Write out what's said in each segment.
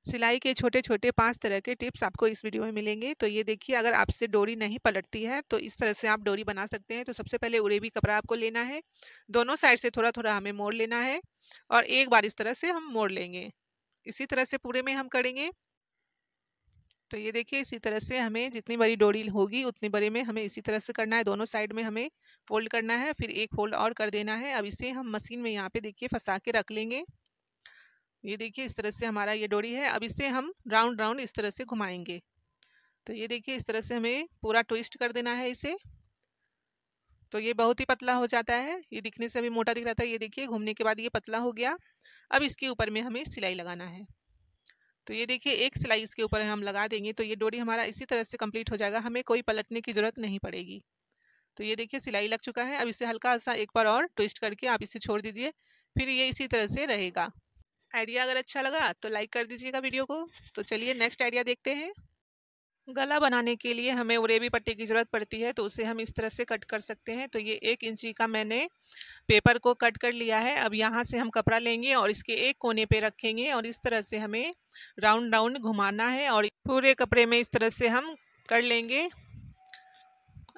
सिलाई के छोटे छोटे 5 तरह के टिप्स आपको इस वीडियो में मिलेंगे। तो ये देखिए, अगर आपसे डोरी नहीं पलटती है तो इस तरह से आप डोरी बना सकते हैं। तो सबसे पहले उरेबी कपड़ा आपको लेना है, दोनों साइड से थोड़ा थोड़ा हमें मोड़ लेना है और एक बार इस तरह से हम मोड़ लेंगे। इसी तरह से पूरे में हम करेंगे। तो ये देखिए, इसी तरह से हमें जितनी बड़ी डोरी होगी उतनी बड़ी में हमें इसी तरह से करना है। दोनों साइड में हमें फोल्ड करना है, फिर एक फोल्ड और कर देना है। अब इसे हम मशीन में यहाँ पे देखिए फंसा के रख लेंगे। ये देखिए, इस तरह से हमारा ये डोरी है। अब इसे हम राउंड राउंड इस तरह से घुमाएंगे। तो ये देखिए, इस तरह से हमें पूरा ट्विस्ट कर देना है इसे। तो ये बहुत ही पतला हो जाता है, ये दिखने से अभी मोटा दिख रहा था। ये देखिए, घूमने के बाद ये पतला हो गया। अब इसके ऊपर में हमें सिलाई लगाना है। तो ये देखिए, एक सिलाई इसके ऊपर हम लगा देंगे तो ये डोरी हमारा इसी तरह से कंप्लीट हो जाएगा, हमें कोई पलटने की जरूरत नहीं पड़ेगी। तो ये देखिए, सिलाई लग चुका है। अब इसे हल्का सा एक बार और ट्विस्ट करके आप इसे छोड़ दीजिए, फिर ये इसी तरह से रहेगा। आइडिया अगर अच्छा लगा तो लाइक कर दीजिएगा वीडियो को। तो चलिए नेक्स्ट आइडिया देखते हैं। गला बनाने के लिए हमें उरेबी पट्टी की ज़रूरत पड़ती है, तो उसे हम इस तरह से कट कर सकते हैं। तो ये 1 इंची का मैंने पेपर को कट कर लिया है। अब यहाँ से हम कपड़ा लेंगे और इसके एक कोने पे रखेंगे और इस तरह से हमें राउंड राउंड घुमाना है और पूरे कपड़े में इस तरह से हम कर लेंगे।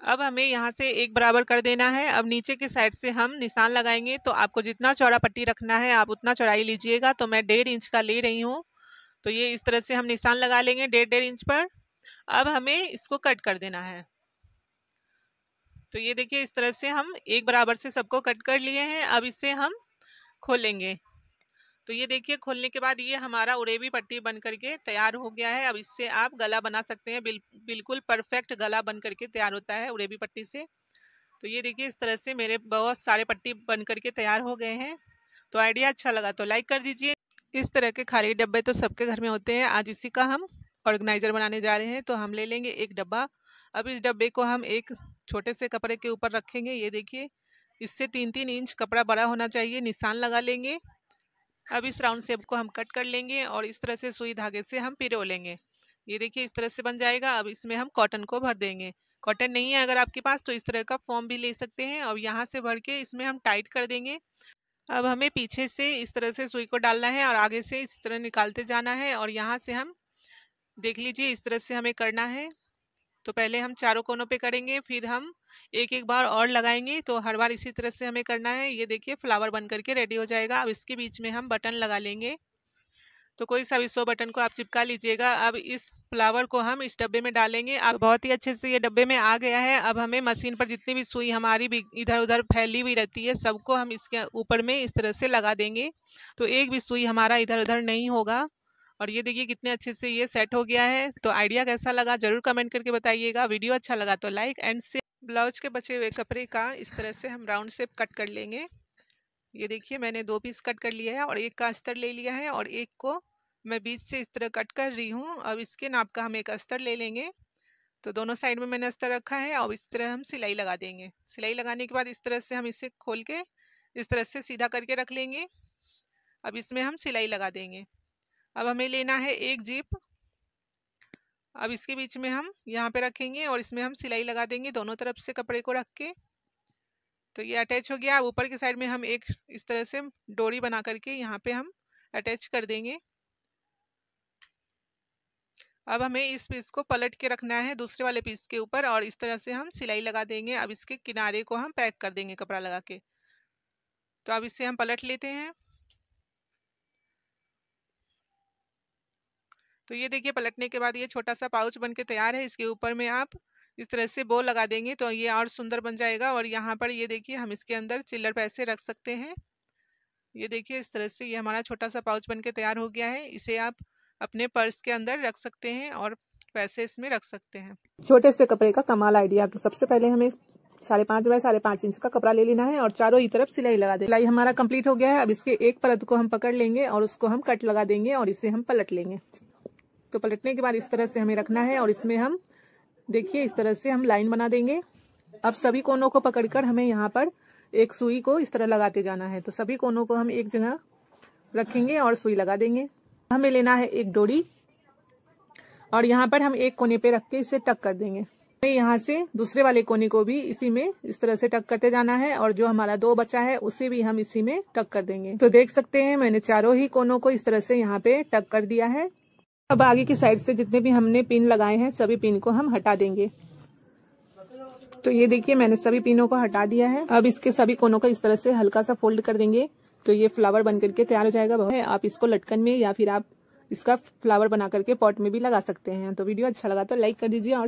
अब हमें यहाँ से एक बराबर कर देना है। अब नीचे के साइड से हम निशान लगाएंगे। तो आपको जितना चौड़ा पट्टी रखना है आप उतना चौड़ाई लीजिएगा। तो मैं 1.5 इंच का ले रही हूँ। तो ये इस तरह से हम निशान लगा लेंगे 1.5 इंच पर। अब हमें इसको कट कर देना है। तो ये देखिए, इस तरह से हम एक बराबर से सबको कट कर लिए हैं। अब इसे हम खोलेंगे। तो ये देखिए, खोलने के बाद ये हमारा उरेबी पट्टी बन करके तैयार हो गया है। अब इससे आप गला बना सकते हैं। बिल्कुल परफेक्ट गला बन करके तैयार होता है उरेबी पट्टी से। तो ये देखिए, इस तरह से मेरे बहुत सारे पट्टी बन करके तैयार हो गए हैं। तो आइडिया अच्छा लगा तो लाइक कर दीजिए। इस तरह के खाली डब्बे तो सबके घर में होते हैं। आज इसी का हम ऑर्गेनाइजर बनाने जा रहे हैं। तो हम ले लेंगे एक डब्बा। अब इस डब्बे को हम एक छोटे से कपड़े के ऊपर रखेंगे। ये देखिए, इससे 3-3 इंच कपड़ा बड़ा होना चाहिए। निशान लगा लेंगे। अब इस राउंड शेप को हम कट कर लेंगे और इस तरह से सुई धागे से हम पिरो लेंगे। ये देखिए, इस तरह से बन जाएगा। अब इसमें हम कॉटन को भर देंगे। कॉटन नहीं है अगर आपके पास तो इस तरह का फॉर्म भी ले सकते हैं। और यहाँ से भर के इसमें हम टाइट कर देंगे। अब हमें पीछे से इस तरह से सुई को डालना है और आगे से इस तरह निकालते जाना है। और यहाँ से हम देख लीजिए, इस तरह से हमें करना है। तो पहले हम चारों कोनों पे करेंगे, फिर हम एक एक बार और लगाएंगे। तो हर बार इसी तरह से हमें करना है। ये देखिए, फ्लावर बन करके रेडी हो जाएगा। अब इसके बीच में हम बटन लगा लेंगे। तो कोई सा भी 100 बटन को आप चिपका लीजिएगा। अब इस फ्लावर को हम इस डब्बे में डालेंगे। अब बहुत ही अच्छे से ये डब्बे में आ गया है। अब हमें मशीन पर जितनी भी सुई हमारी भी इधर उधर फैली हुई रहती है सबको हम इसके ऊपर में इस तरह से लगा देंगे। तो एक भी सुई हमारा इधर उधर नहीं होगा। और ये देखिए, कितने अच्छे से ये सेट हो गया है। तो आइडिया कैसा लगा जरूर कमेंट करके बताइएगा। वीडियो अच्छा लगा तो लाइक एंड शेयर। ब्लाउज के बचे हुए कपड़े का इस तरह से हम राउंड शेप कट कर लेंगे। ये देखिए, मैंने 2 पीस कट कर लिया है और एक का अस्तर ले लिया है और एक को मैं बीच से इस तरह कट कर रही हूँ। अब इसके नाप का हम एक अस्तर ले लेंगे। तो दोनों साइड में मैंने अस्तर रखा है और इस तरह हम सिलाई लगा देंगे। सिलाई लगाने के बाद इस तरह से हम इसे खोल के इस तरह से सीधा करके रख लेंगे। अब इसमें हम सिलाई लगा देंगे। अब हमें लेना है एक जिप। अब इसके बीच में हम यहाँ पे रखेंगे और इसमें हम सिलाई लगा देंगे दोनों तरफ से कपड़े को रख के। तो ये अटैच हो गया। अब ऊपर के साइड में हम एक इस तरह से डोरी बना करके यहाँ पे हम अटैच कर देंगे। अब हमें इस पीस को पलट के रखना है दूसरे वाले पीस के ऊपर और इस तरह से हम सिलाई लगा देंगे। अब इसके किनारे को हम पैक कर देंगे कपड़ा लगा के। तो अब इसे हम पलट लेते हैं। तो ये देखिए, पलटने के बाद ये छोटा सा पाउच बन के तैयार है। इसके ऊपर में आप इस तरह से बो लगा देंगे तो ये और सुंदर बन जाएगा। और यहाँ पर ये देखिए, हम इसके अंदर चिल्लर पैसे रख सकते हैं। ये देखिए, इस तरह से ये हमारा छोटा सा पाउच बन के तैयार हो गया है। इसे आप अपने पर्स के अंदर रख सकते हैं और पैसे इसमें रख सकते हैं। छोटे से कपड़े का कमाल आइडिया। तो सबसे पहले हमें 5.5 बाय 5.5 इंच का कपड़ा ले लेना है और चारों ही तरफ सिलाई लगा दें। सिलाई हमारा कंप्लीट हो गया है। अब इसके एक परत को हम पकड़ लेंगे और उसको हम कट लगा देंगे और इसे हम पलट लेंगे। तो पलटने के बाद इस तरह से हमें रखना है और इसमें हम देखिए इस तरह से हम लाइन बना देंगे। अब सभी कोनों को पकड़कर हमें यहाँ पर एक सुई को इस तरह लगाते जाना है। तो सभी कोनों को हम एक जगह रखेंगे और सुई लगा देंगे। हमें लेना है एक डोरी और यहाँ पर हम एक कोने पे रख के इसे टक कर देंगे। यहाँ से दूसरे वाले कोने को भी इसी में इस तरह से टक करते जाना है और जो हमारा 2 बचा है उसे भी हम इसी में टक कर देंगे। तो देख सकते हैं मैंने चारों ही कोनों को इस तरह से यहाँ पे टक कर दिया है। अब आगे की साइड से जितने भी हमने पिन लगाए हैं सभी पिन को हम हटा देंगे। तो ये देखिए मैंने सभी पिनों को हटा दिया है। अब इसके सभी कोनों को इस तरह से हल्का सा फोल्ड कर देंगे तो ये फ्लावर बन करके तैयार हो जाएगा। आप इसको लटकन में या फिर आप इसका फ्लावर बना करके पॉट में भी लगा सकते हैं। तो वीडियो अच्छा लगा तो लाइक कर दीजिए और